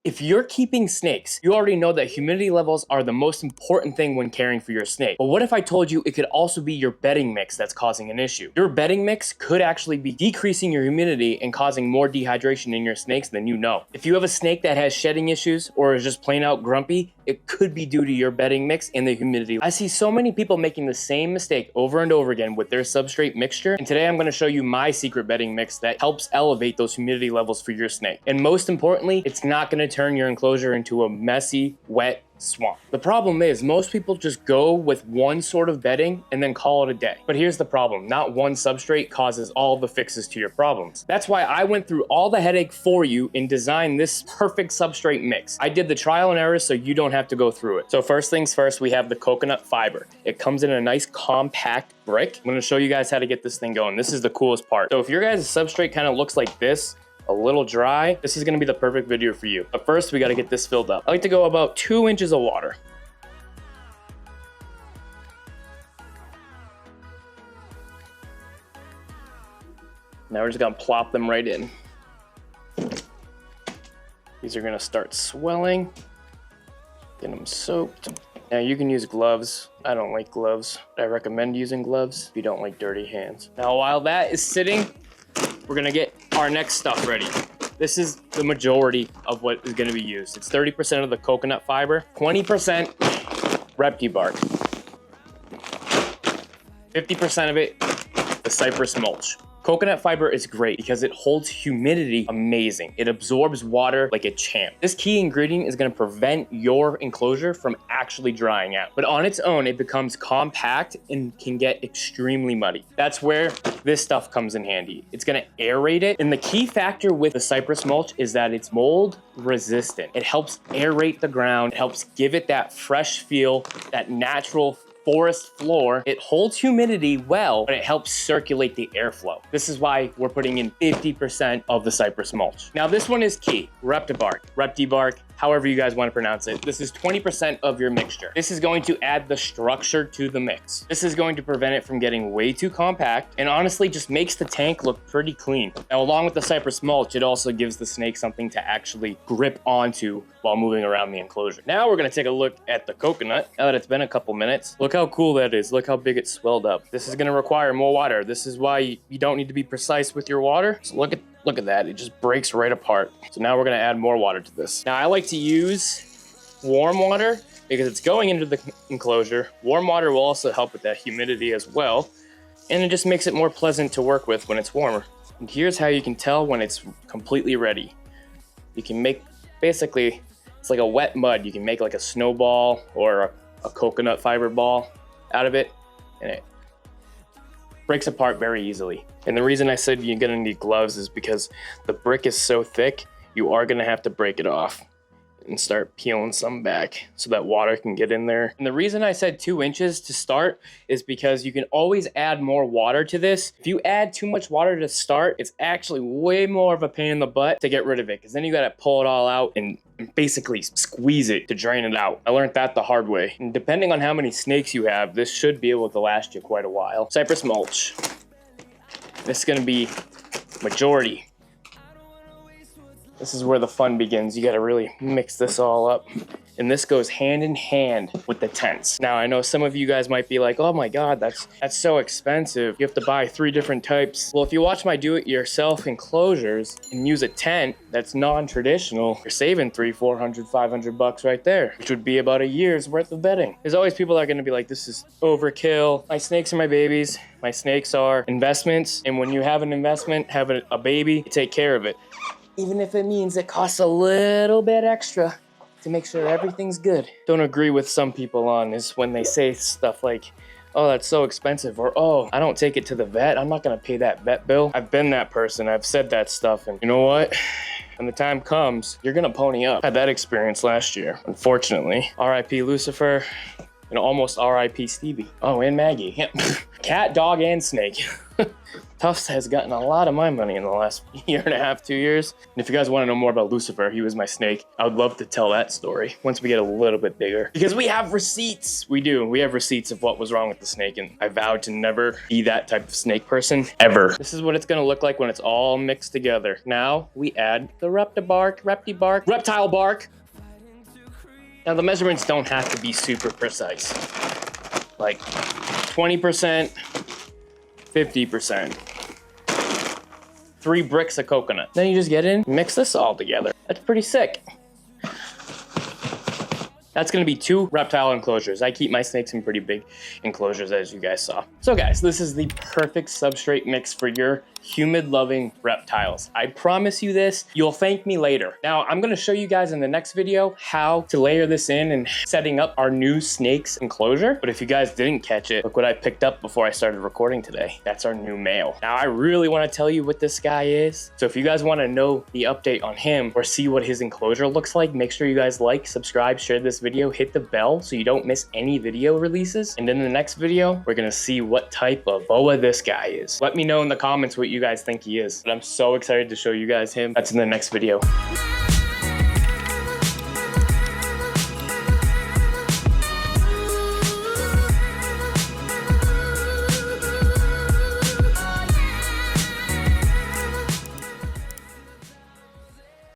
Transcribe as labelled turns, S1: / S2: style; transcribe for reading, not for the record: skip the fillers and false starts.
S1: If you're keeping snakes, you already know that humidity levels are the most important thing when caring for your snake. But what if I told you it could also be your bedding mix that's causing an issue? Your bedding mix could actually be decreasing your humidity and causing more dehydration in your snakes than you know. If you have a snake that has shedding issues or is just plain out grumpy, it could be due to your bedding mix and the humidity. I see so many people making the same mistake over and over again with their substrate mixture, and today I'm gonna show you my secret bedding mix that helps elevate those humidity levels for your snake. And most importantly, it's not gonna turn your enclosure into a messy, wet swamp. The problem is most people just go with one sort of bedding and then call it a day. But here's the problem, not one substrate causes all the fixes to your problems. That's why I went through all the headache for you and designed this perfect substrate mix. I did the trial and error so you don't have to go through it. So first things first, we have the coconut fiber. It comes in a nice compact brick. I'm gonna show you guys how to get this thing going. This is the coolest part. So if your guys' substrate kind of looks like this, a little dry, this is gonna be the perfect video for you. But first, we gotta get this filled up. I like to go about 2 inches of water. Now we're just gonna plop them right in. These are gonna start swelling. Get them soaked. Now you can use gloves. I don't like gloves. I recommend using gloves if you don't like dirty hands. Now while that is sitting, we're gonna get our next stuff ready. This is the majority of what is gonna be used. It's 30% of the coconut fiber, 20% reptile bark, 50% of it, the cypress mulch. Coconut fiber is great because it holds humidity amazing. It absorbs water like a champ. This key ingredient is gonna prevent your enclosure from actually drying out. But on its own, it becomes compact and can get extremely muddy. That's where this stuff comes in handy. It's gonna aerate it. And the key factor with the cypress mulch is that it's mold resistant. It helps aerate the ground. It helps give it that fresh feel, that natural forest floor. It holds humidity well, but it helps circulate the airflow. This is why we're putting in 50% of the cypress mulch. Now this one is key, reptile bark, however you guys want to pronounce it. This is 20% of your mixture. This is going to add the structure to the mix. This is going to prevent it from getting way too compact and honestly just makes the tank look pretty clean. Now along with the cypress mulch, it also gives the snake something to actually grip onto while moving around the enclosure. Now we're gonna take a look at the coconut. Now that it's been a couple minutes, look how cool that is. Look how big it swelled up. This is gonna require more water. This is why you don't need to be precise with your water. So look at that, it just breaks right apart. So now we're gonna add more water to this. Now I like to use warm water because it's going into the enclosure. Warm water will also help with that humidity as well. And it just makes it more pleasant to work with when it's warmer. And here's how you can tell when it's completely ready. You can make, basically, it's like a wet mud. You can make like a snowball or a coconut fiber ball out of it, and it breaks apart very easily. And the reason I said you're gonna need gloves is because the brick is so thick, you are gonna have to break it off and start peeling some back so that water can get in there. And the reason I said 2 inches to start is because you can always add more water to this. If you add too much water to start, it's actually way more of a pain in the butt to get rid of it, because then you gotta pull it all out and basically squeeze it to drain it out. I learned that the hard way. And depending on how many snakes you have, this should be able to last you quite a while. Cypress mulch. This is gonna be majority. This is where the fun begins. You gotta really mix this all up. And this goes hand in hand with the tents. Now, I know some of you guys might be like, oh my God, that's so expensive. You have to buy 3 different types. Well, if you watch my do-it-yourself enclosures and use a tent that's non-traditional, you're saving $300, $400, $500 right there, which would be about a year's worth of bedding. There's always people that are gonna be like, this is overkill. My snakes are my babies. My snakes are investments. And when you have an investment, have a baby, you take care of it. Even if it means it costs a little bit extra to make sure everything's good. Don't agree with some people on is when they say stuff like, oh, that's so expensive, or oh, I don't take it to the vet. I'm not gonna pay that vet bill. I've been that person, I've said that stuff, and you know what? When the time comes, you're gonna pony up. I had that experience last year, unfortunately. R.I.P. Lucifer, and almost R.I.P. Stevie. Oh, and Maggie. Cat, dog, and snake. Tufts has gotten a lot of my money in the last year and a half, 2 years. And if you guys want to know more about Lucifer, he was my snake. I would love to tell that story once we get a little bit bigger. Because we have receipts. We do. We have receipts of what was wrong with the snake. And I vowed to never be that type of snake person ever. This is what it's going to look like when it's all mixed together. Now we add the reptile bark. Now the measurements don't have to be super precise. Like 20%, 50%. 3 bricks of coconut. Then you just get in, mix this all together. That's pretty sick. That's gonna be 2 reptile enclosures. I keep my snakes in pretty big enclosures, as you guys saw. So guys, this is the perfect substrate mix for your humid loving reptiles. I promise you this, you'll thank me later. Now, I'm gonna show you guys in the next video how to layer this in and setting up our new snakes enclosure. But if you guys didn't catch it, look what I picked up before I started recording today. That's our new male. Now, I really wanna tell you what this guy is. So if you guys wanna know the update on him or see what his enclosure looks like, make sure you guys like, subscribe, share this video, hit the bell so you don't miss any video releases. And in the next video, we're gonna see what type of boa this guy is. Let me know in the comments what you guys think he is. But I'm so excited to show you guys him. That's in the next video.